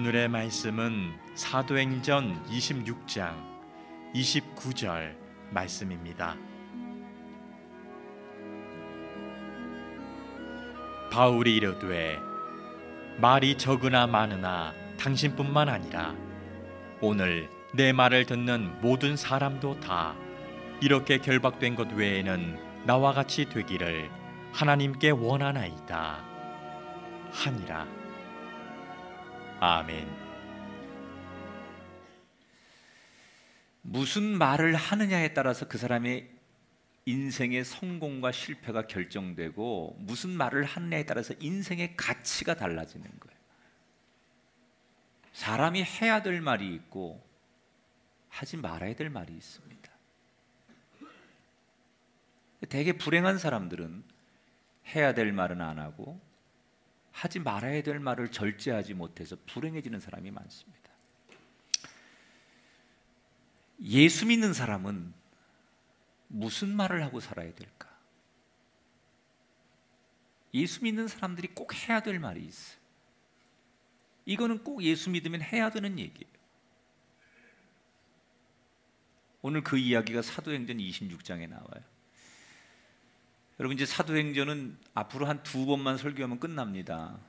오늘의 말씀은 사도행전 26장 29절 말씀입니다. 바울이 이르되 말이 적으나 많으나 당신뿐만 아니라 오늘 내 말을 듣는 모든 사람도 다 이렇게 결박된 것 외에는 나와 같이 되기를 하나님께 원하나이다 하니라. 아멘. 무슨 말을 하느냐에 따라서 그 사람의 인생의 성공과 실패가 결정되고, 무슨 말을 하느냐에 따라서 인생의 가치가 달라지는 거예요. 사람이 해야 될 말이 있고 하지 말아야 될 말이 있습니다. 되게 불행한 사람들은 해야 될 말은 안 하고 하지 말아야 될 말을 절제하지 못해서 불행해지는 사람이 많습니다. 예수 믿는 사람은 무슨 말을 하고 살아야 될까? 예수 믿는 사람들이 꼭 해야 될 말이 있어요. 이거는 꼭 예수 믿으면 해야 되는 얘기예요. 오늘 그 이야기가 사도행전 26장에 나와요. 여러분, 이제 사도행전은 앞으로 한 2번만 설교하면 끝납니다.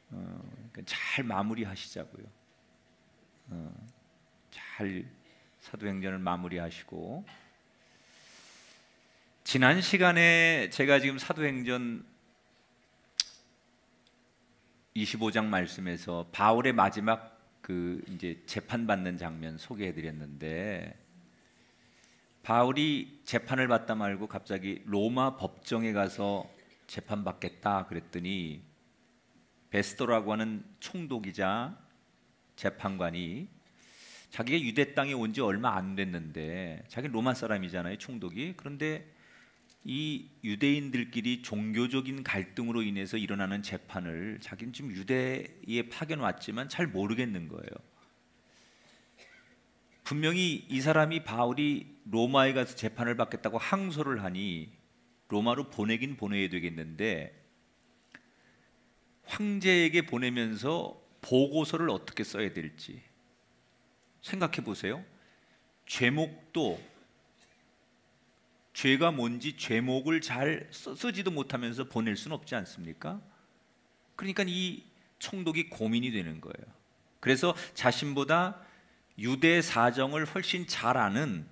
그러니까 잘 마무리하시자고요. 잘 사도행전을 마무리하시고, 지난 시간에 제가 지금 사도행전 25장 말씀에서 바울의 마지막 이제 재판받는 장면 소개해드렸는데, 바울이 재판을 받다 말고 갑자기 로마 법정에 가서 재판받겠다 그랬더니 베스토라고 하는 총독이자 재판관이, 자기가 유대 땅에 온 지 얼마 안 됐는데, 자기는 로마 사람이잖아요, 총독이. 그런데 이 유대인들끼리 종교적인 갈등으로 인해서 일어나는 재판을 자기는 지금 유대에 파견 왔지만 잘 모르겠는 거예요. 분명히 이 사람이 바울이 로마에 가서 재판을 받겠다고 항소를 하니 로마로 보내긴 보내야 되겠는데, 황제에게 보내면서 보고서를 어떻게 써야 될지 생각해 보세요. 죄목도, 죄가 뭔지 죄목을 잘 쓰지도 못하면서 보낼 수는 없지 않습니까? 그러니까 이 총독이 고민이 되는 거예요. 그래서 자신보다 유대 사정을 훨씬 잘 아는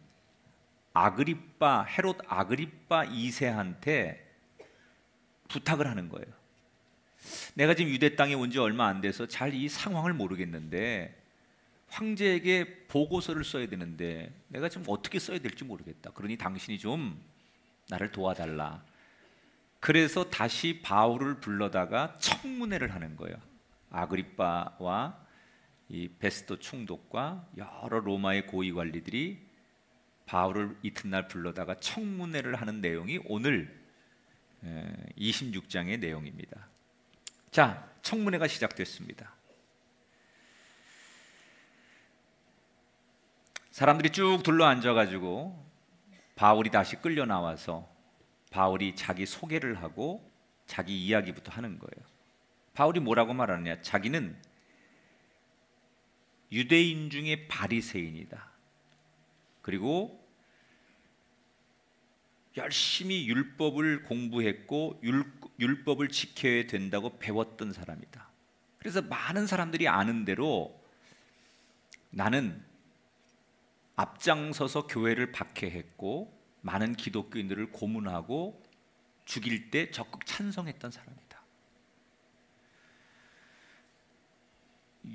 아그리빠, 헤롯 아그리빠 2세한테 부탁을 하는 거예요. 내가 지금 유대 땅에 온 지 얼마 안 돼서 잘 이 상황을 모르겠는데 황제에게 보고서를 써야 되는데 내가 지금 어떻게 써야 될지 모르겠다. 그러니 당신이 좀 나를 도와달라. 그래서 다시 바울을 불러다가 청문회를 하는 거예요. 아그리빠와 이 베스토 총독과 여러 로마의 고위 관리들이 바울을 이튿날 불러다가 청문회를 하는 내용이 오늘 26장의 내용입니다. 자, 청문회가 시작됐습니다. 사람들이 쭉 둘러앉아가지고 바울이 다시 끌려 나와서 바울이 자기 소개를 하고 자기 이야기부터 하는 거예요. 바울이 뭐라고 말하느냐? 자기는 유대인 중에 바리새인이다. 그리고 열심히 율법을 공부했고 율법을 지켜야 된다고 배웠던 사람이다. 그래서 많은 사람들이 아는 대로 나는 앞장서서 교회를 박해했고 많은 기독교인들을 고문하고 죽일 때 적극 찬성했던 사람이다.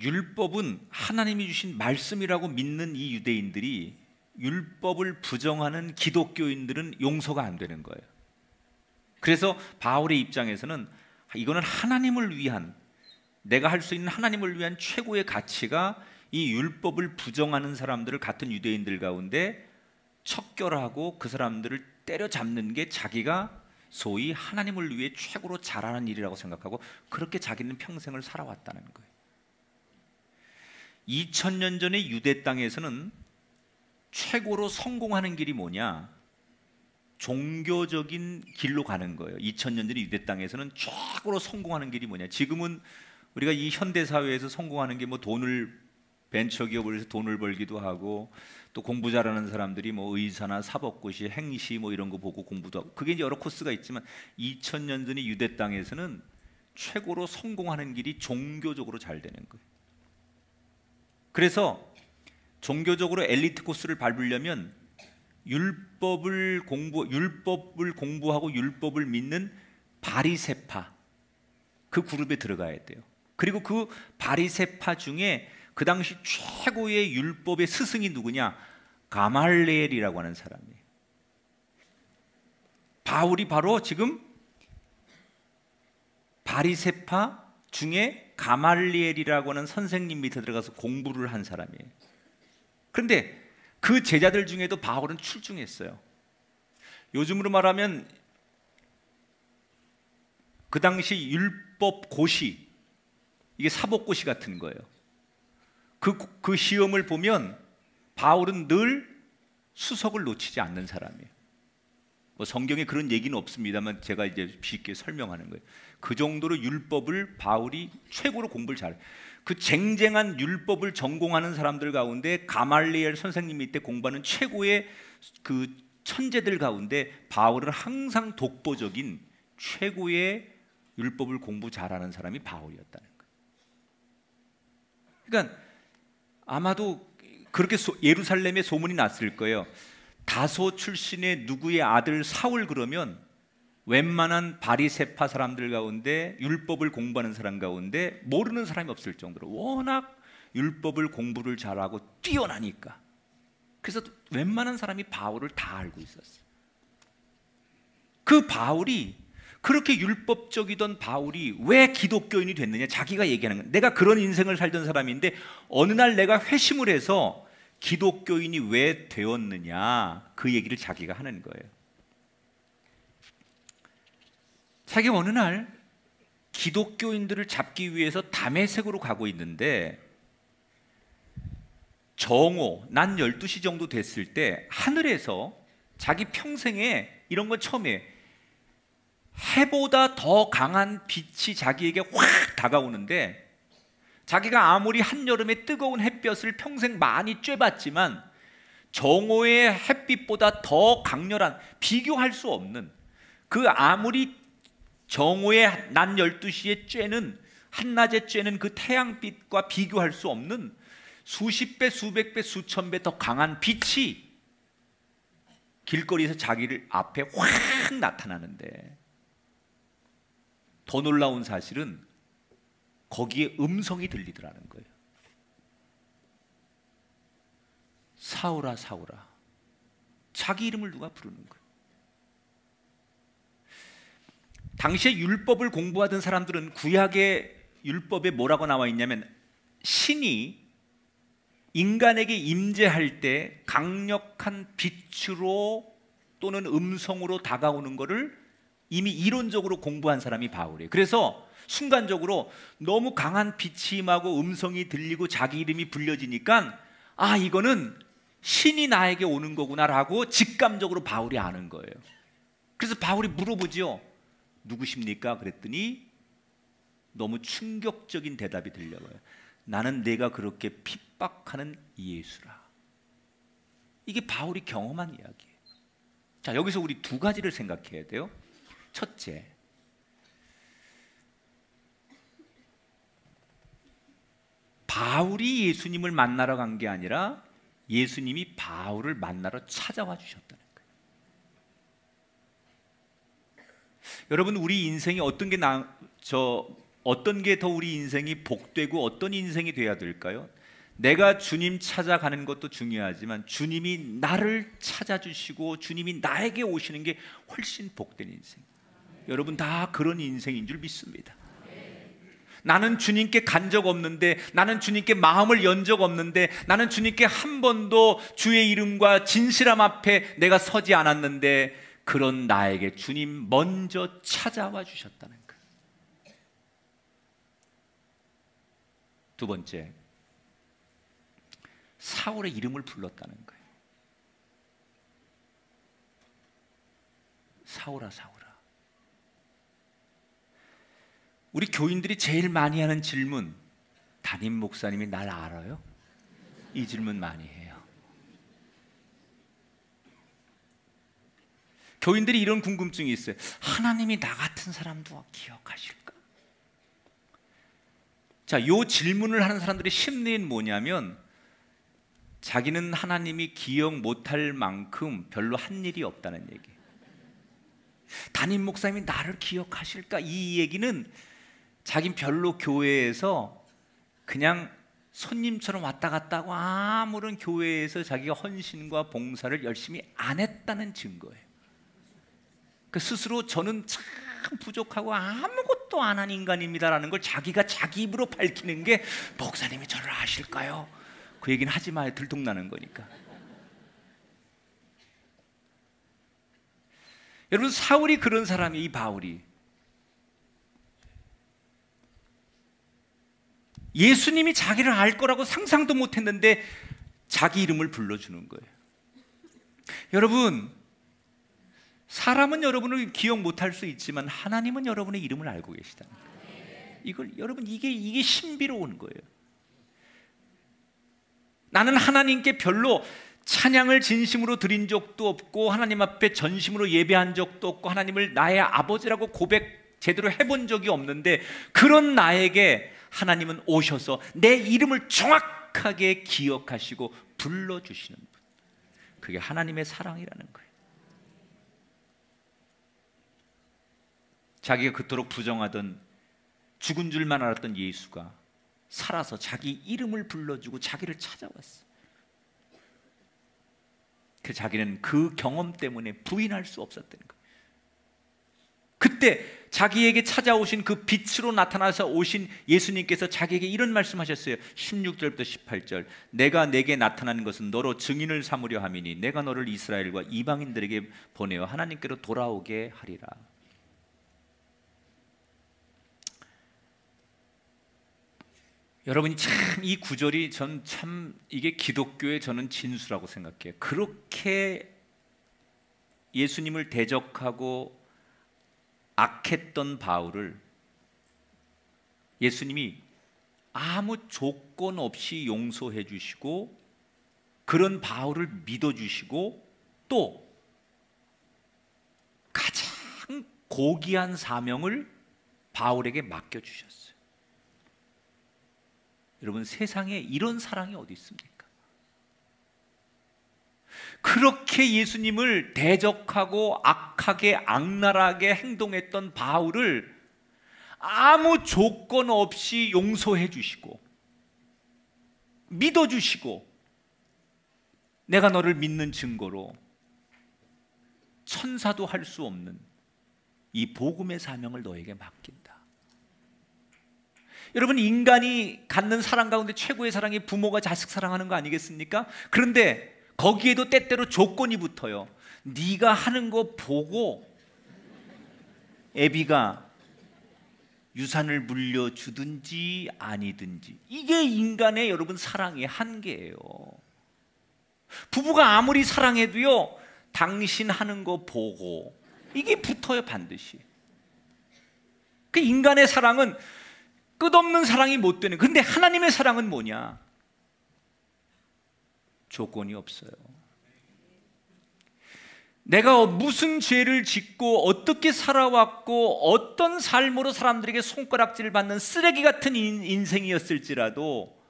율법은 하나님이 주신 말씀이라고 믿는 이 유대인들이 율법을 부정하는 기독교인들은 용서가 안 되는 거예요. 그래서 바울의 입장에서는 이거는 하나님을 위한, 내가 할 수 있는 하나님을 위한 최고의 가치가 이 율법을 부정하는 사람들을 같은 유대인들 가운데 척결하고 그 사람들을 때려잡는 게 자기가 소위 하나님을 위해 최고로 잘하는 일이라고 생각하고 그렇게 자기는 평생을 살아왔다는 거예요. 2000년 전의 유대 땅에서는 최고로 성공하는 길이 뭐냐? 종교적인 길로 가는 거예요. 2000년 전의 유대 땅에서는 최고로 성공하는 길이 뭐냐? 지금은 우리가 이 현대 사회에서 성공하는 게 뭐 돈을 벤처 기업을 해서 돈을 벌기도 하고 또 공부 잘하는 사람들이 뭐 의사나 사법고시, 행시 뭐 이런 거 보고 공부도 하고 그게 이제 여러 코스가 있지만 2000년 전의 유대 땅에서는 최고로 성공하는 길이 종교적으로 잘 되는 거예요. 그래서 종교적으로 엘리트 코스를 밟으려면 율법을 공부하고 율법을 믿는 바리새파 그 그룹에 들어가야 돼요. 그리고 그 바리새파 중에 그 당시 최고의 율법의 스승이 누구냐? 가말리엘이라고 하는 사람이에요. 바울이 바로 지금 바리새파 중에 가말리엘이라고 하는 선생님 밑에 들어가서 공부를 한 사람이에요. 그런데 그 제자들 중에도 바울은 출중했어요. 요즘으로 말하면 그 당시 율법 고시, 이게 사법고시 같은 거예요. 그 시험을 보면 바울은 늘 수석을 놓치지 않는 사람이에요. 뭐 성경에 그런 얘기는 없습니다만 제가 이제 쉽게 설명하는 거예요. 그 정도로 율법을 바울이 최고로 공부를 잘해요. 그 쟁쟁한 율법을 전공하는 사람들 가운데 가말리엘 선생님 밑에 공부하는 최고의 그 천재들 가운데 바울은 항상 독보적인 최고의 율법을 공부 잘하는 사람이 바울이었다는 거예요. 그러니까 아마도 그렇게 예루살렘에 소문이 났을 거예요. 다소 출신의 누구의 아들 사울 그러면 웬만한 바리새파 사람들 가운데 율법을 공부하는 사람 가운데 모르는 사람이 없을 정도로 워낙 율법을 공부를 잘하고 뛰어나니까. 그래서 웬만한 사람이 바울을 다 알고 있었어요. 그 바울이 그렇게 율법적이던 바울이 왜 기독교인이 됐느냐? 자기가 얘기하는 거예요. 내가 그런 인생을 살던 사람인데 어느 날 내가 회심을 해서 기독교인이 왜 되었느냐? 그 얘기를 자기가 하는 거예요. 자기가 어느 날 기독교인들을 잡기 위해서 다메섹으로 가고 있는데 정오, 난 12시 정도 됐을 때 하늘에서 자기 평생에 이런 건 처음이에요. 해보다 더 강한 빛이 자기에게 확 다가오는데 자기가 아무리 한여름에 뜨거운 햇볕을 평생 많이 쬐봤지만 정오의 햇빛보다 더 강렬한, 비교할 수 없는, 그 아무리 정오의 낮 12시에 쬐는, 한낮에 쬐는 그 태양빛과 비교할 수 없는 수십 배, 수백 배, 수천 배 더 강한 빛이 길거리에서 자기를 앞에 확 나타나는데, 더 놀라운 사실은 거기에 음성이 들리더라는 거예요. 사울아, 사울아. 자기 이름을 누가 부르는 거예요. 당시에 율법을 공부하던 사람들은 구약의 율법에 뭐라고 나와 있냐면 신이 인간에게 임재할 때 강력한 빛으로 또는 음성으로 다가오는 것을 이미 이론적으로 공부한 사람이 바울이에요. 그래서 순간적으로 너무 강한 빛이 임하고 음성이 들리고 자기 이름이 불려지니까 아, 이거는 신이 나에게 오는 거구나라고 직감적으로 바울이 아는 거예요. 그래서 바울이 물어보죠. 누구십니까? 그랬더니 너무 충격적인 대답이 들려와요. 나는 내가 그렇게 핍박하는 예수라. 이게 바울이 경험한 이야기예요. 자, 여기서 우리 두 가지를 생각해야 돼요. 첫째, 바울이 예수님을 만나러 간 게 아니라 예수님이 바울을 만나러 찾아와 주셨다는 거예요. 여러분, 우리 인생이 어떤 게 더 우리 인생이 복되고 어떤 인생이 돼야 될까요? 내가 주님 찾아가는 것도 중요하지만 주님이 나를 찾아주시고 주님이 나에게 오시는 게 훨씬 복된 인생. 여러분 다 그런 인생인 줄 믿습니다. 나는 주님께 간 적 없는데, 나는 주님께 마음을 연 적 없는데, 나는 주님께 한 번도 주의 이름과 진실함 앞에 내가 서지 않았는데 그런 나에게 주님 먼저 찾아와 주셨다는 거예요. 두 번째, 사울의 이름을 불렀다는 거예요. 사울아, 사울아. 우리 교인들이 제일 많이 하는 질문, 담임 목사님이 날 알아요? 이 질문 많이 해요. 교인들이 이런 궁금증이 있어요. 하나님이 나 같은 사람도 기억하실까? 자, 이 질문을 하는 사람들의 심리는 뭐냐면, 자기는 하나님이 기억 못할 만큼 별로 한 일이 없다는 얘기. 담임 목사님이 나를 기억하실까? 이 얘기는 자긴 별로 교회에서 그냥 손님처럼 왔다 갔다 하고 아무런 교회에서 자기가 헌신과 봉사를 열심히 안 했다는 증거예요. 그 스스로 저는 참 부족하고 아무것도 안 한 인간입니다라는 걸 자기가 자기 입으로 밝히는 게, 목사님이 저를 아실까요? 그 얘기는 하지 마요. 들통나는 거니까. 여러분, 사울이 그런 사람이, 이 바울이 예수님이 자기를 알 거라고 상상도 못했는데 자기 이름을 불러주는 거예요. 여러분, 사람은 여러분을 기억 못할 수 있지만 하나님은 여러분의 이름을 알고 계시다. 이걸 여러분, 이게 신비로운 거예요. 나는 하나님께 별로 찬양을 진심으로 드린 적도 없고 하나님 앞에 전심으로 예배한 적도 없고 하나님을 나의 아버지라고 고백 제대로 해본 적이 없는데, 그런 나에게 하나님은 오셔서 내 이름을 정확하게 기억하시고 불러주시는 분, 그게 하나님의 사랑이라는 거예요. 자기가 그토록 부정하던, 죽은 줄만 알았던 예수가 살아서 자기 이름을 불러주고 자기를 찾아왔어요. 그 자기는 그 경험 때문에 부인할 수 없었던 거예요. 그때 자기에게 찾아오신 그 빛으로 나타나서 오신 예수님께서 자기에게 이런 말씀하셨어요. 16절부터 18절. 내가 내게 나타난 것은 너로 증인을 삼으려 함이니 내가 너를 이스라엘과 이방인들에게 보내어 하나님께로 돌아오게 하리라. 여러분이 참 이 구절이 전 참 이게 기독교의 저는 진수라고 생각해요. 그렇게 예수님을 대적하고 악했던 바울을 예수님이 아무 조건 없이 용서해 주시고, 그런 바울을 믿어 주시고, 또 가장 고귀한 사명을 바울에게 맡겨 주셨어요. 여러분, 세상에 이런 사랑이 어디 있습니까? 그렇게 예수님을 대적하고 악하게 악랄하게 행동했던 바울을 아무 조건 없이 용서해 주시고 믿어 주시고, 내가 너를 믿는 증거로 천사도 할 수 없는 이 복음의 사명을 너에게 맡긴다. 여러분, 인간이 갖는 사랑 가운데 최고의 사랑이 부모가 자식 사랑하는 거 아니겠습니까? 그런데 거기에도 때때로 조건이 붙어요. 네가 하는 거 보고 애비가 유산을 물려주든지 아니든지. 이게 인간의 여러분 사랑의 한계예요. 부부가 아무리 사랑해도요, 당신 하는 거 보고, 이게 붙어요, 반드시. 그 인간의 사랑은 끝없는 사랑이 못 되는. 근데 하나님의 사랑은 뭐냐? 조건이 없어요. 내가 무슨 죄를 짓고 어떻게 살아왔고 어떤 삶으로 사람들에게 손가락질을 받는 쓰레기 같은 인생이었을지라도,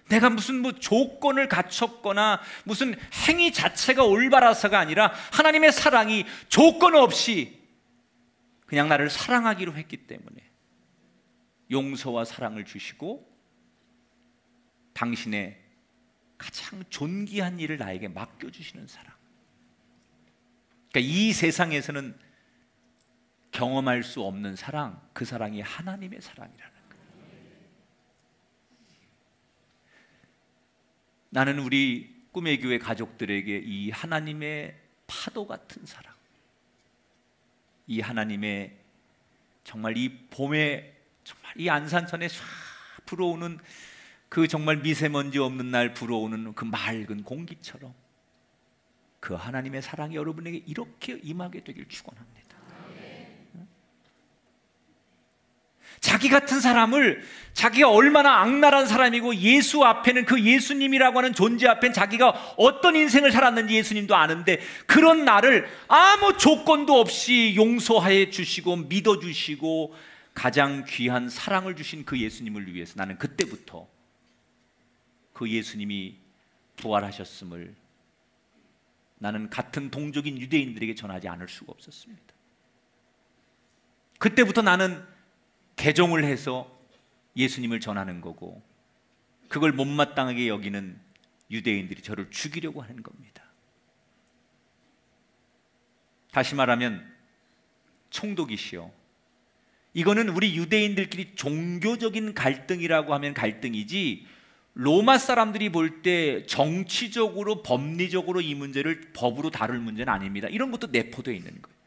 내가 무슨 조건을 갖췄거나 무슨 행위 자체가 올바라서가 아니라 하나님의 사랑이 조건 없이 그냥 나를 사랑하기로 했기 때문에 용서와 사랑을 주시고 당신의 가장 존귀한 일을 나에게 맡겨주시는 사랑. 그러니까 이 세상에서는 경험할 수 없는 사랑, 그 사랑이 하나님의 사랑이라는 거예요. 나는 우리 꿈의 교회 가족들에게 이 하나님의 파도 같은 사랑, 이 하나님의 정말 이 봄에 정말 이 안산천에 쫙 불어오는 그 정말 미세먼지 없는 날 불어오는 그 맑은 공기처럼 그 하나님의 사랑이 여러분에게 이렇게 임하게 되길 축원합니다. 자기 같은 사람을, 자기가 얼마나 악랄한 사람이고 예수 앞에는, 그 예수님이라고 하는 존재 앞엔 자기가 어떤 인생을 살았는지 예수님도 아는데, 그런 나를 아무 조건도 없이 용서해 주시고 믿어주시고 가장 귀한 사랑을 주신 그 예수님을 위해서 나는 그때부터 그 예수님이 부활하셨음을 나는 같은 동족인 유대인들에게 전하지 않을 수가 없었습니다. 그때부터 나는 개종을 해서 예수님을 전하는 거고, 그걸 못마땅하게 여기는 유대인들이 저를 죽이려고 하는 겁니다. 다시 말하면 총독이시여, 이거는 우리 유대인들끼리 종교적인 갈등이라고 하면 갈등이지, 로마 사람들이 볼 때 정치적으로 법리적으로 이 문제를 법으로 다룰 문제는 아닙니다. 이런 것도 내포되어 있는 거예요.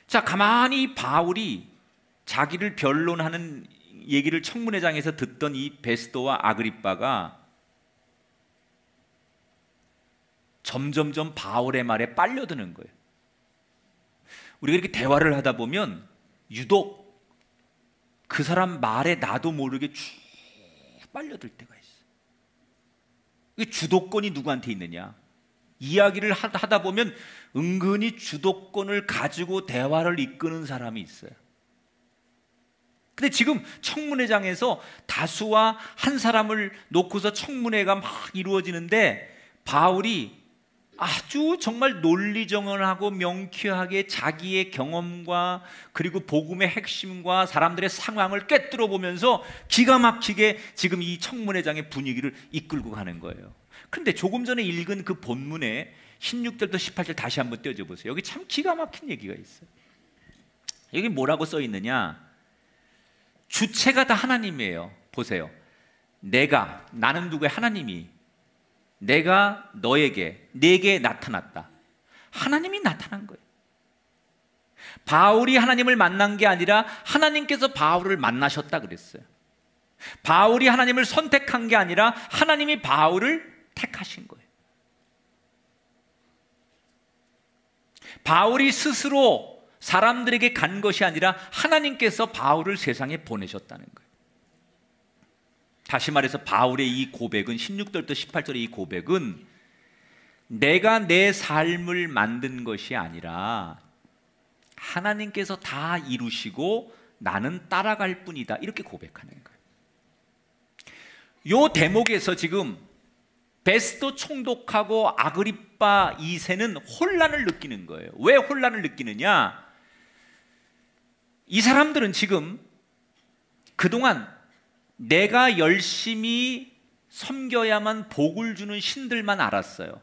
자, 가만히 바울이 자기를 변론하는 얘기를 청문회장에서 듣던 이 베스도와 아그리빠가 점점점 바울의 말에 빨려드는 거예요. 우리가 이렇게 대화를 하다 보면 유독 그 사람 말에 나도 모르게 쭉 빨려들 때가 있어요. 이게 주도권이 누구한테 있느냐? 이야기를 하다 보면 은근히 주도권을 가지고 대화를 이끄는 사람이 있어요. 근데 지금 청문회장에서 다수와 한 사람을 놓고서 청문회가 막 이루어지는데, 바울이 아주 정말 논리정연하고 명쾌하게 자기의 경험과 그리고 복음의 핵심과 사람들의 상황을 꿰뚫어 보면서 기가 막히게 지금 이 청문회장의 분위기를 이끌고 가는 거예요. 그런데 조금 전에 읽은 그 본문에 16절부터 18절 다시 한번 떼어줘 보세요. 여기 참 기가 막힌 얘기가 있어요. 여기 뭐라고 써 있느냐? 주체가 다 하나님이에요. 보세요. 나는 누구의 하나님이 내가 내게 나타났다. 하나님이 나타난 거예요. 바울이 하나님을 만난 게 아니라 하나님께서 바울을 만나셨다 그랬어요. 바울이 하나님을 선택한 게 아니라 하나님이 바울을 택하신 거예요. 바울이 스스로 사람들에게 간 것이 아니라 하나님께서 바울을 세상에 보내셨다는 거예요. 다시 말해서 바울의 이 고백은, 16절부터 18절의 이 고백은 내가 내 삶을 만든 것이 아니라 하나님께서 다 이루시고 나는 따라갈 뿐이다, 이렇게 고백하는 거예요. 이 대목에서 지금 베스도 총독하고 아그리빠 2세는 혼란을 느끼는 거예요. 왜 혼란을 느끼느냐? 이 사람들은 지금 그동안 내가 열심히 섬겨야만 복을 주는 신들만 알았어요.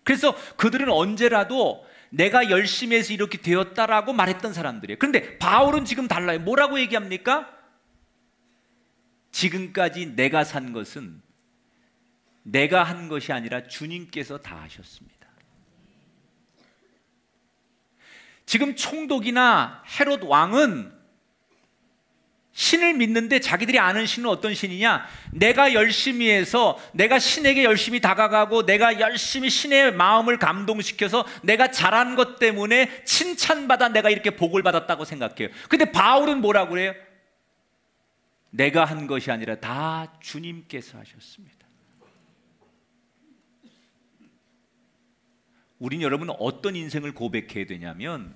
그래서 그들은 언제라도 내가 열심히 해서 이렇게 되었다라고 말했던 사람들이에요. 그런데 바울은 지금 달라요. 뭐라고 얘기합니까? 지금까지 내가 산 것은 내가 한 것이 아니라 주님께서 다 하셨습니다. 지금 총독이나 헤롯 왕은 신을 믿는데 자기들이 아는 신은 어떤 신이냐? 내가 열심히 해서, 내가 신에게 열심히 다가가고 내가 열심히 신의 마음을 감동시켜서 내가 잘한 것 때문에 칭찬받아 내가 이렇게 복을 받았다고 생각해요. 근데 바울은 뭐라고 그래요? 내가 한 것이 아니라 다 주님께서 하셨습니다. 우린 여러분 어떤 인생을 고백해야 되냐면,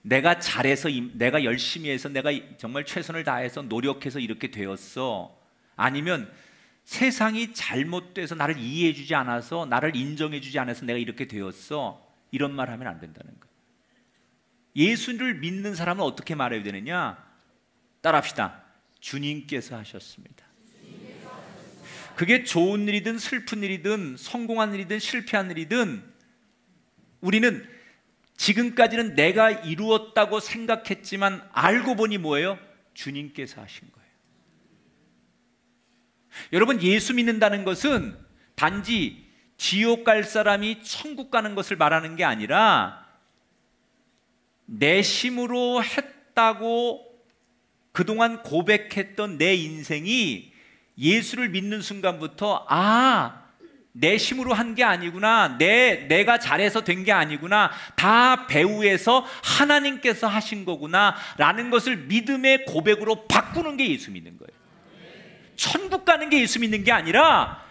내가 잘해서, 내가 열심히 해서, 내가 정말 최선을 다해서 노력해서 이렇게 되었어, 아니면 세상이 잘못돼서 나를 이해해주지 않아서, 나를 인정해주지 않아서 내가 이렇게 되었어, 이런 말 하면 안 된다는 거예요. 예수를 믿는 사람은 어떻게 말해야 되느냐? 따라합시다. 주님께서 하셨습니다. 그게 좋은 일이든 슬픈 일이든 성공한 일이든 실패한 일이든 우리는 지금까지는 내가 이루었다고 생각했지만 알고 보니 뭐예요? 주님께서 하신 거예요. 여러분, 예수 믿는다는 것은 단지 지옥 갈 사람이 천국 가는 것을 말하는 게 아니라, 내 힘으로 했다고 그동안 고백했던 내 인생이 예수를 믿는 순간부터 내 힘으로 한 게 아니구나, 내가 잘해서 된 게 아니구나, 다 배후에서 하나님께서 하신 거구나 라는 것을 믿음의 고백으로 바꾸는 게 예수 믿는 거예요. 천국 가는 게 예수 믿는 게 아니라,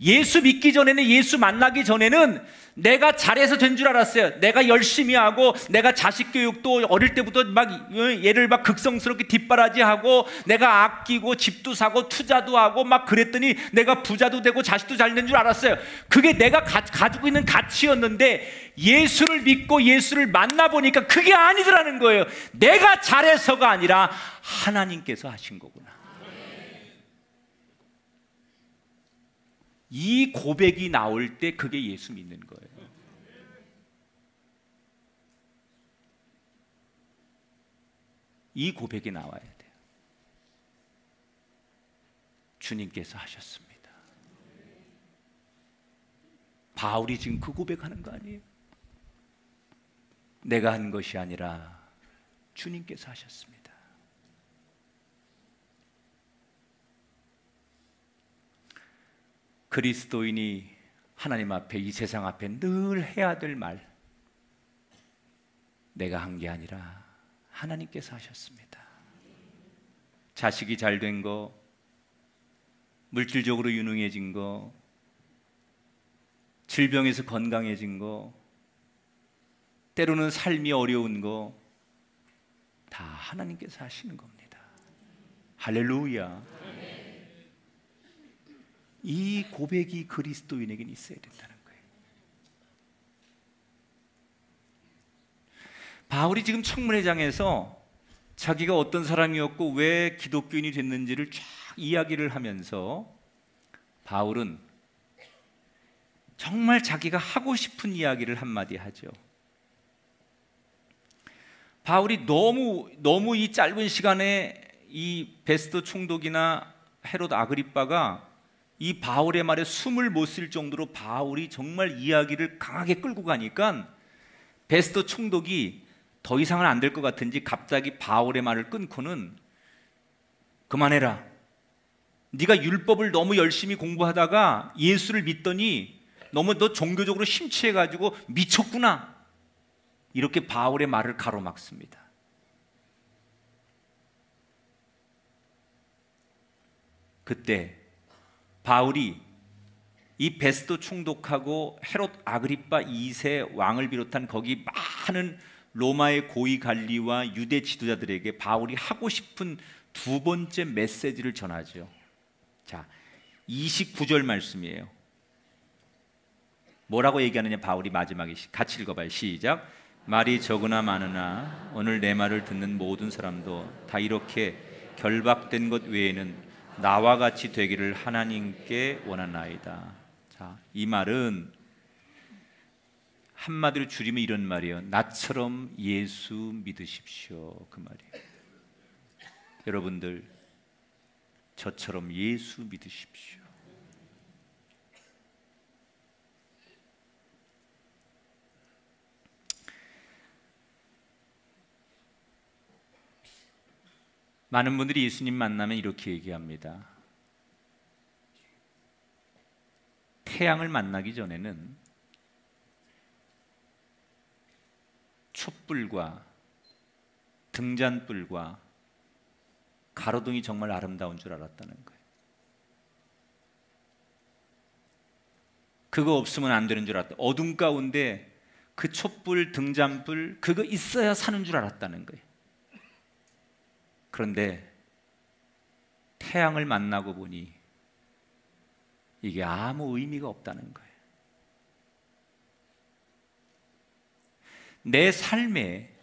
예수 믿기 전에는, 예수 만나기 전에는 내가 잘해서 된 줄 알았어요. 내가 열심히 하고, 내가 자식 교육도 어릴 때부터 막 얘를 막 극성스럽게 뒷바라지하고, 내가 아끼고 집도 사고 투자도 하고 막 그랬더니 내가 부자도 되고 자식도 잘 된 줄 알았어요. 그게 내가 가지고 있는 가치였는데, 예수를 믿고 예수를 만나보니까 그게 아니더라는 거예요. 내가 잘해서가 아니라 하나님께서 하신 거구나. 이 고백이 나올 때 그게 예수 믿는 거예요. 이 고백이 나와야 돼요. 주님께서 하셨습니다. 바울이 지금 그 고백하는 거 아니에요? 내가 한 것이 아니라 주님께서 하셨습니다. 그리스도인이 하나님 앞에, 이 세상 앞에 늘 해야 될 말, 내가 한 게 아니라 하나님께서 하셨습니다. 자식이 잘 된 거, 물질적으로 유능해진 거, 질병에서 건강해진 거, 때로는 삶이 어려운 거, 다 하나님께서 하시는 겁니다. 할렐루야. 이 고백이 그리스도인에게는 있어야 된다는 거예요. 바울이 지금 청문회장에서 자기가 어떤 사람이었고 왜 기독교인이 됐는지를 쫙 이야기를 하면서, 바울은 정말 자기가 하고 싶은 이야기를 한마디 하죠. 바울이 너무 이 짧은 시간에 이 베스도 총독이나 헤롯 아그리빠가 이 바울의 말에 숨을 못 쉴 정도로 바울이 정말 이야기를 강하게 끌고 가니까, 베스도 총독이 더 이상은 안 될 것 같은지 갑자기 바울의 말을 끊고는, 그만해라, 네가 율법을 너무 열심히 공부하다가 예수를 믿더니 너무 너 종교적으로 심취해가지고 미쳤구나, 이렇게 바울의 말을 가로막습니다. 그때 바울이 이 베스도 총독하고 헤롯 아그리빠 2세 왕을 비롯한 거기 많은 로마의 고위 관리와 유대 지도자들에게 바울이 하고 싶은 두 번째 메시지를 전하죠. 자, 29절 말씀이에요. 뭐라고 얘기하느냐, 바울이 마지막에 같이 읽어봐요. 시작. 말이 적으나 많으나 오늘 내 말을 듣는 모든 사람도 다 이렇게 결박된 것 외에는 나와 같이 되기를 하나님께 원하나이다. 자, 이 말은 한마디로 줄이면 이런 말이에요. 나처럼 예수 믿으십시오, 그 말이에요. 여러분들, 저처럼 예수 믿으십시오. 많은 분들이 예수님 만나면 이렇게 얘기합니다. 태양을 만나기 전에는 촛불과 등잔불과 가로등이 정말 아름다운 줄 알았다는 거예요. 그거 없으면 안 되는 줄 알았다. 어둠 가운데 그 촛불, 등잔불, 그거 있어야 사는 줄 알았다는 거예요. 그런데 태양을 만나고 보니 이게 아무 의미가 없다는 거예요. 내 삶에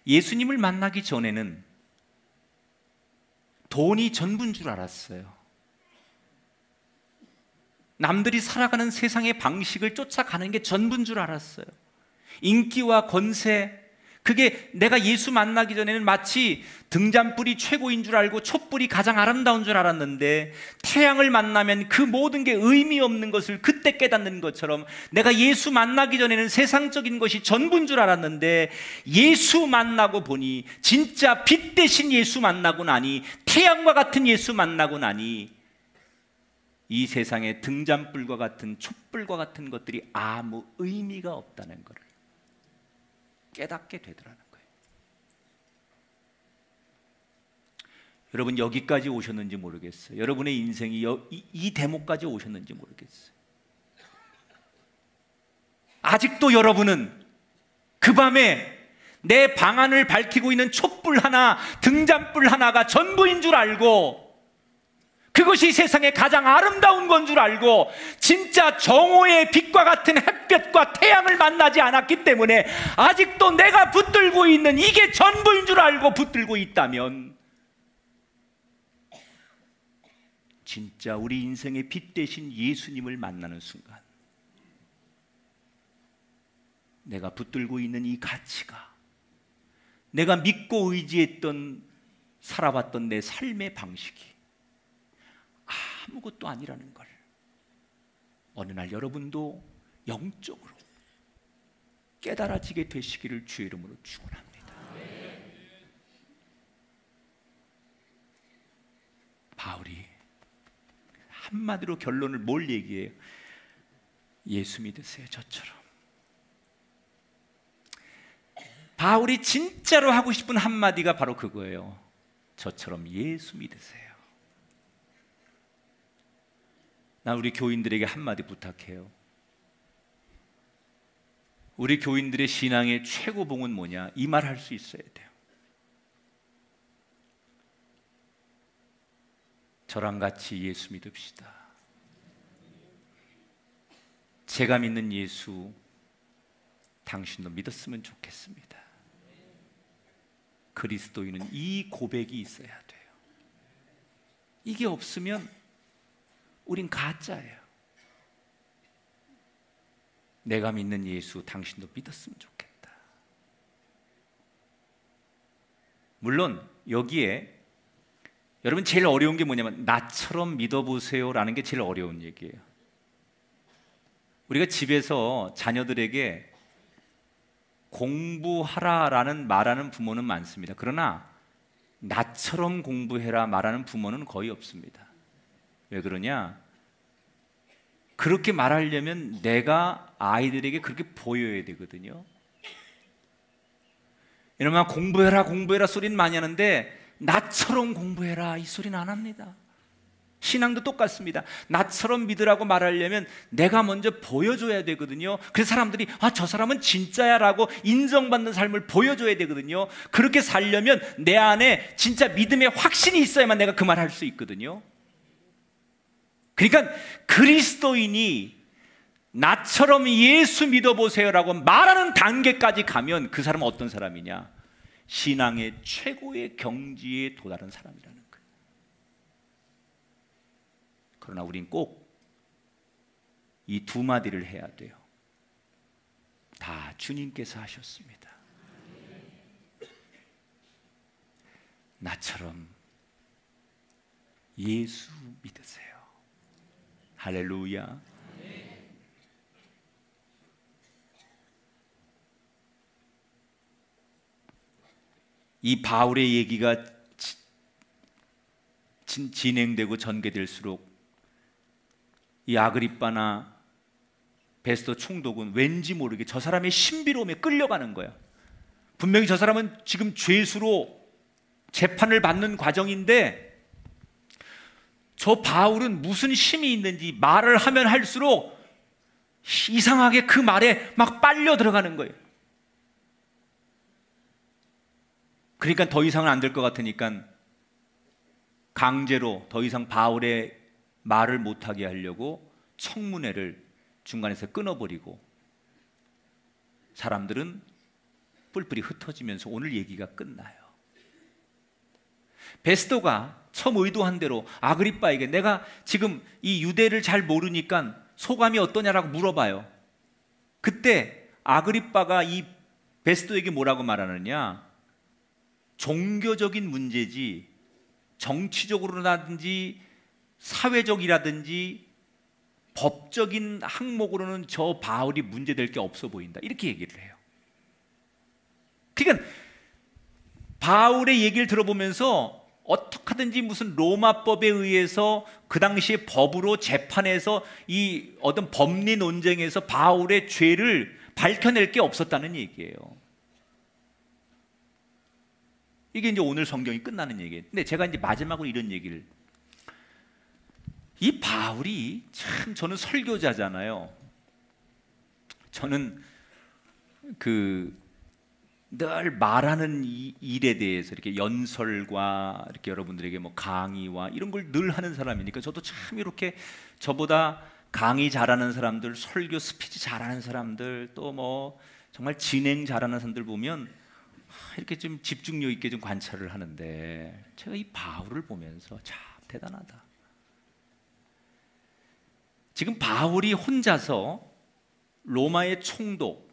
예수님을 만나기 전에는 돈이 전부인 줄 알았어요. 남들이 살아가는 세상의 방식을 쫓아가는 게 전부인 줄 알았어요. 인기와 권세, 그게 내가 예수 만나기 전에는 마치 등잔불이 최고인 줄 알고 촛불이 가장 아름다운 줄 알았는데, 태양을 만나면 그 모든 게 의미 없는 것을 그때 깨닫는 것처럼 내가 예수 만나기 전에는 세상적인 것이 전부인 줄 알았는데, 예수 만나고 보니, 진짜 빛 대신 예수 만나고 나니, 태양과 같은 예수 만나고 나니 이 세상의 등잔불과 같은 촛불과 같은 것들이 아무 의미가 없다는 것을 깨닫게 되더라는 거예요. 여러분 여기까지 오셨는지 모르겠어요. 여러분의 인생이 이 대목까지 오셨는지 모르겠어요. 아직도 여러분은 그 밤에 내 방안을 밝히고 있는 촛불 하나, 등잔불 하나가 전부인 줄 알고, 그것이 세상에 가장 아름다운 건 줄 알고, 진짜 정오의 빛과 같은 햇볕과 태양을 만나지 않았기 때문에 아직도 내가 붙들고 있는 이게 전부인 줄 알고 붙들고 있다면, 진짜 우리 인생의 빛 대신 예수님을 만나는 순간 내가 붙들고 있는 이 가치가, 내가 믿고 의지했던, 살아왔던 내 삶의 방식이 아무것도 아니라는 걸 어느 날 여러분도 영적으로 깨달아지게 되시기를 주의 이름으로 축원합니다. 바울이 한마디로 결론을 뭘 얘기해요? 예수 믿으세요. 저처럼. 바울이 진짜로 하고 싶은 한마디가 바로 그거예요. 저처럼 예수 믿으세요. 나 우리 교인들에게 한마디 부탁해요. 우리 교인들의 신앙의 최고봉은 뭐냐? 이 말 할 수 있어야 돼요. 저랑 같이 예수 믿읍시다. 제가 믿는 예수 당신도 믿었으면 좋겠습니다. 그리스도인은 이 고백이 있어야 돼요. 이게 없으면 우린 가짜예요. 내가 믿는 예수 당신도 믿었으면 좋겠다. 물론 여기에 여러분 제일 어려운 게 뭐냐면 나처럼 믿어보세요 라는 게 제일 어려운 얘기예요. 우리가 집에서 자녀들에게 공부하라라는 말하는 부모는 많습니다. 그러나 나처럼 공부해라 말하는 부모는 거의 없습니다. 왜 그러냐? 그렇게 말하려면 내가 아이들에게 그렇게 보여야 되거든요. 이러면 공부해라 공부해라 소리는 많이 하는데 나처럼 공부해라 이 소리는 안 합니다. 신앙도 똑같습니다. 나처럼 믿으라고 말하려면 내가 먼저 보여줘야 되거든요. 그래서 사람들이 저 사람은 진짜야 라고 인정받는 삶을 보여줘야 되거든요. 그렇게 살려면 내 안에 진짜 믿음의 확신이 있어야만 내가 그 말 할 수 있거든요. 그러니까 그리스도인이 나처럼 예수 믿어보세요 라고 말하는 단계까지 가면 그 사람은 어떤 사람이냐? 신앙의 최고의 경지에 도달한 사람이라는 거예요. 그러나 우린 꼭 이 두 마디를 해야 돼요. 다 주님께서 하셨습니다. 나처럼 예수 믿으세요. 할렐루야. 이 바울의 얘기가 진행되고 전개될수록 이 아그리빠나 베스도 총독은 왠지 모르게 저 사람의 신비로움에 끌려가는 거야. 분명히 저 사람은 지금 죄수로 재판을 받는 과정인데 저 바울은 무슨 힘이 있는지 말을 하면 할수록 이상하게 그 말에 막 빨려 들어가는 거예요. 그러니까 더 이상은 안 될 것 같으니까 강제로 더 이상 바울의 말을 못하게 하려고 청문회를 중간에서 끊어버리고 사람들은 뿔뿔이 흩어지면서 오늘 얘기가 끝나요. 베스도가 처음 의도한 대로 아그리빠에게 내가 지금 이 유대를 잘 모르니까 소감이 어떠냐라고 물어봐요. 그때 아그리빠가 이 베스도에게 뭐라고 말하느냐? 종교적인 문제지 정치적으로라든지 사회적이라든지 법적인 항목으로는 저 바울이 문제될 게 없어 보인다. 이렇게 얘기를 해요. 그러니까 바울의 얘기를 들어보면서 어떻게 하든지 무슨 로마법에 의해서 그 당시에 법으로 재판해서 이 어떤 법리 논쟁에서 바울의 죄를 밝혀낼 게 없었다는 얘기예요. 이게 이제 오늘 성경이 끝나는 얘기예요. 근데 제가 이제 마지막으로 이런 얘기를, 이 바울이 참, 저는 설교자잖아요. 저는 늘 말하는 이 일에 대해서 이렇게 연설과 이렇게 여러분들에게 뭐 강의와 이런 걸 늘 하는 사람이니까 저도 참 이렇게 저보다 강의 잘하는 사람들, 설교 스피치 잘하는 사람들, 또 뭐 정말 진행 잘하는 사람들 보면 이렇게 좀 집중력 있게 좀 관찰을 하는데, 제가 이 바울을 보면서 참 대단하다. 지금 바울이 혼자서 로마의 총독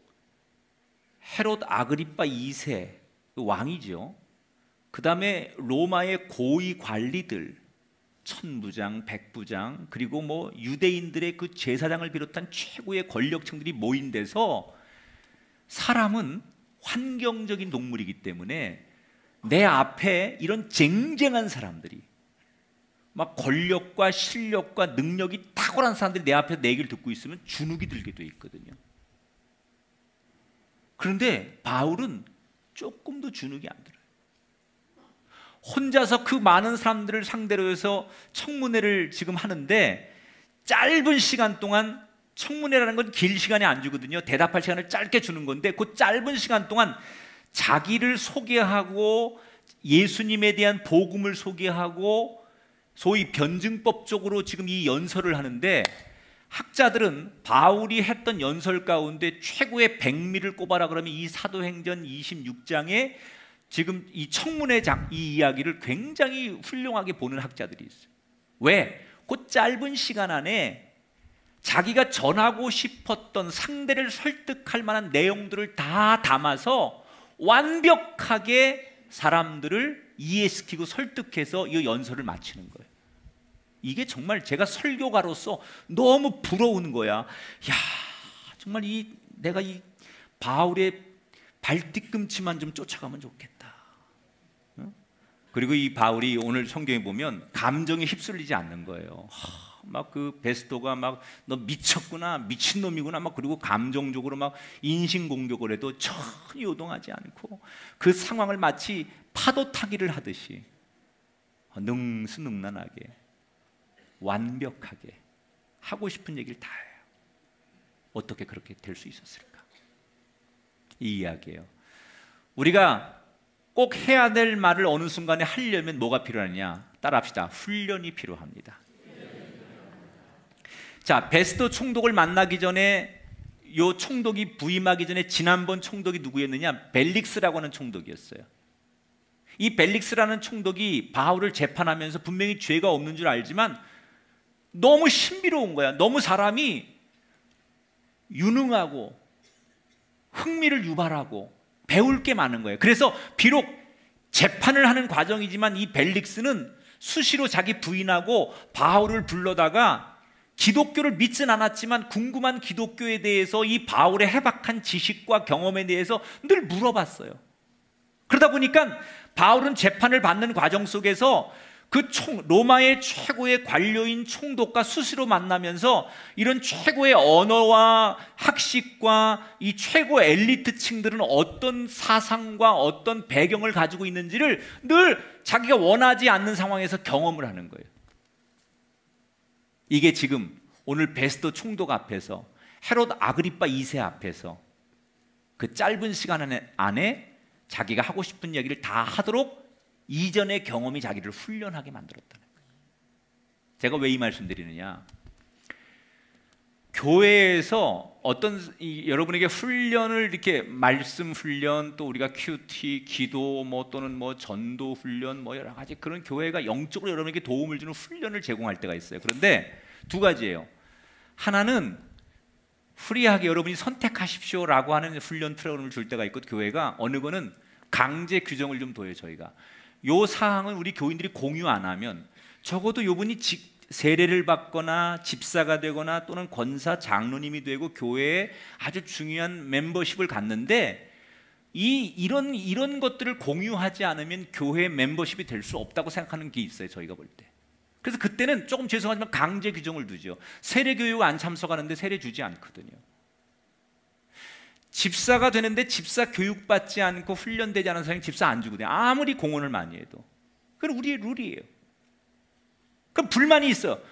헤롯 아그리파 2세 왕이죠. 그 다음에 로마의 고위 관리들, 천부장, 백부장, 그리고 뭐 유대인들의 그 제사장을 비롯한 최고의 권력층들이 모인 데서, 사람은 환경적인 동물이기 때문에 내 앞에 이런 쟁쟁한 사람들이, 막 권력과 실력과 능력이 탁월한 사람들이 내 앞에 내 얘기를 듣고 있으면 주눅이 들게 돼 있거든요. 그런데 바울은 조금도 주눅이 안 들어요. 혼자서 그 많은 사람들을 상대로 해서 청문회를 지금 하는데, 짧은 시간 동안, 청문회라는 건 길 시간이 안 주거든요. 대답할 시간을 짧게 주는 건데, 그 짧은 시간 동안 자기를 소개하고 예수님에 대한 복음을 소개하고 소위 변증법적으로 지금 이 연설을 하는데, 학자들은 바울이 했던 연설 가운데 최고의 백미를 꼽아라 그러면 이 사도행전 26장에 지금 이 청문회장, 이 이야기를 굉장히 훌륭하게 보는 학자들이 있어요. 왜? 그 짧은 시간 안에 자기가 전하고 싶었던, 상대를 설득할 만한 내용들을 다 담아서 완벽하게 사람들을 이해시키고 설득해서 이 연설을 마치는 거예요. 이게 정말 제가 설교가로서 너무 부러운 거야. 야, 정말 내가 이 바울의 발뒤꿈치만 좀 쫓아가면 좋겠다. 그리고 이 바울이 오늘 성경에 보면 감정에 휩쓸리지 않는 거예요. 막 그 베스토가 막 너 미쳤구나, 미친놈이구나, 막 그리고 감정적으로 막 인신공격을 해도 전혀 요동하지 않고 그 상황을 마치 파도 타기를 하듯이 능수능란하게 완벽하게 하고 싶은 얘기를 다 해요. 어떻게 그렇게 될 수 있었을까? 이 이야기예요. 우리가 꼭 해야 될 말을 어느 순간에 하려면 뭐가 필요하냐? 따라합시다. 훈련이 필요합니다. 자, 베스토 총독을 만나기 전에, 요 총독이 부임하기 전에 지난번 총독이 누구였느냐? 벨릭스라고 하는 총독이었어요. 이 벨릭스라는 총독이 바울을 재판하면서 분명히 죄가 없는 줄 알지만 너무 신비로운 거야. 너무 사람이 유능하고 흥미를 유발하고 배울 게 많은 거예요. 그래서 비록 재판을 하는 과정이지만 이 벨릭스는 수시로 자기 부인하고 바울을 불러다가 기독교를 믿진 않았지만 궁금한 기독교에 대해서 이 바울의 해박한 지식과 경험에 대해서 늘 물어봤어요. 그러다 보니까 바울은 재판을 받는 과정 속에서 로마의 최고의 관료인 총독과 수시로 만나면서 이런 최고의 언어와 학식과 이 최고 엘리트층들은 어떤 사상과 어떤 배경을 가지고 있는지를 늘 자기가 원하지 않는 상황에서 경험을 하는 거예요. 이게 지금 오늘 베스토 총독 앞에서, 헤롯 아그리파 2세 앞에서 그 짧은 시간 안에 자기가 하고 싶은 얘기를 다 하도록 이전의 경험이 자기를 훈련하게 만들었다는 거예요. 제가 왜 이 말씀 드리느냐? 교회에서 여러분에게 훈련을, 이렇게 말씀 훈련, 또 우리가 큐티, 기도, 또는 전도 훈련, 여러 가지 그런 교회가 영적으로 여러분에게 도움을 주는 훈련을 제공할 때가 있어요. 그런데 두 가지예요. 하나는 프리하게 여러분이 선택하십시오라고 하는 훈련 프로그램을 줄 때가 있고, 교회가 어느 거는 강제 규정을 좀 둬요. 저희가 요 사항은 우리 교인들이 공유 안 하면 적어도 요분이 세례를 받거나 집사가 되거나 또는 권사 장로님이 되고 교회에 아주 중요한 멤버십을 갖는데 이런 것들을 공유하지 않으면 교회 멤버십이 될 수 없다고 생각하는 게 있어요, 저희가 볼 때. 그래서 그때는 조금 죄송하지만 강제 규정을 두죠. 세례 교육 안 참석하는데 세례 주지 않거든요. 집사가 되는데 집사 교육 받지 않고 훈련되지 않은 사람이 집사 안 주거든요. 아무리 공헌을 많이 해도. 그건 우리의 룰이에요. 그럼 불만이 있어.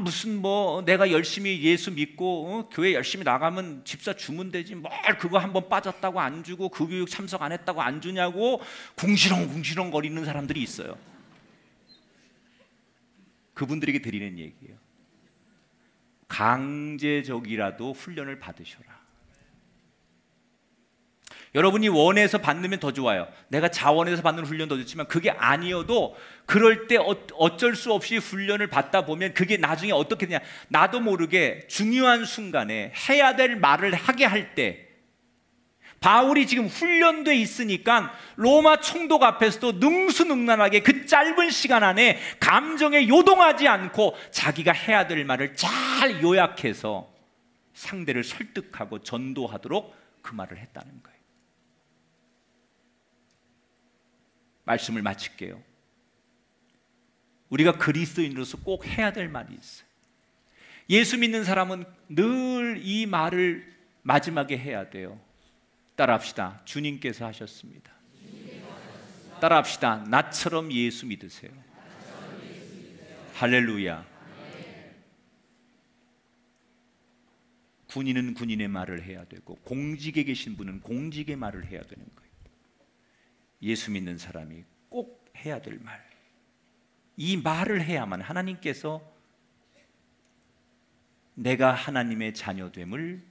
무슨 뭐 내가 열심히 예수 믿고 교회 열심히 나가면 집사 주면 되지, 뭘 그거 한번 빠졌다고 안 주고 그 교육 참석 안 했다고 안 주냐고 궁시렁궁시렁 거리는 사람들이 있어요. 그분들에게 드리는 얘기예요. 강제적이라도 훈련을 받으셔라. 여러분이 원해서 받으면 더 좋아요. 내가 자원해서 받는 훈련 더 좋지만 그게 아니어도 그럴 때 어쩔 수 없이 훈련을 받다 보면 그게 나중에 어떻게 되냐, 나도 모르게 중요한 순간에 해야 될 말을 하게 할 때, 바울이 지금 훈련돼 있으니까 로마 총독 앞에서도 능수능란하게 그 짧은 시간 안에 감정에 요동하지 않고 자기가 해야 될 말을 잘 요약해서 상대를 설득하고 전도하도록 그 말을 했다는 거예요. 말씀을 마칠게요. 우리가 그리스도인으로서 꼭 해야 될 말이 있어요. 예수 믿는 사람은 늘 이 말을 마지막에 해야 돼요. 따라합시다. 주님께서 하셨습니다. 따라합시다. 나처럼 예수 믿으세요. 할렐루야. 군인은 군인의 말을 해야 되고 공직에 계신 분은 공직의 말을 해야 되는 거예요. 예수 믿는 사람이 꼭 해야 될 말, 이 말을 해야만 하나님께서 내가 하나님의 자녀됨을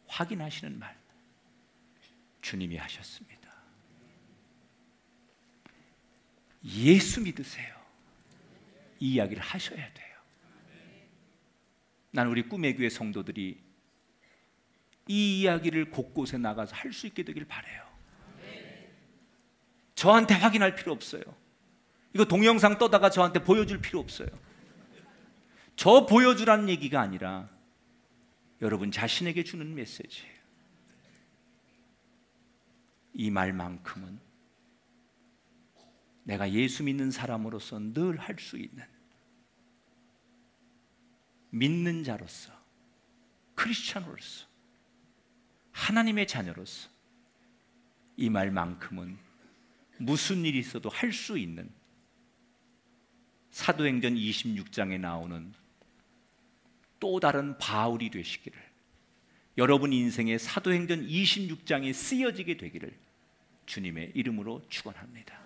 확인하시는 말, 주님이 하셨습니다. 예수 믿으세요. 이 이야기를 하셔야 돼요. 나는 우리 꿈의 교회 성도들이 이 이야기를 곳곳에 나가서 할 수 있게 되길 바라요. 저한테 확인할 필요 없어요. 이거 동영상 떠다가 저한테 보여줄 필요 없어요. 저 보여주라는 얘기가 아니라 여러분 자신에게 주는 메시지예요. 이 말만큼은 내가 예수 믿는 사람으로서 늘 할 수 있는, 믿는 자로서, 크리스찬으로서, 하나님의 자녀로서 이 말만큼은 무슨 일이 있어도 할 수 있는, 사도행전 26장에 나오는 또 다른 바울이 되시기를, 여러분 인생의 사도행전 26장에 쓰여지게 되기를 주님의 이름으로 축원합니다.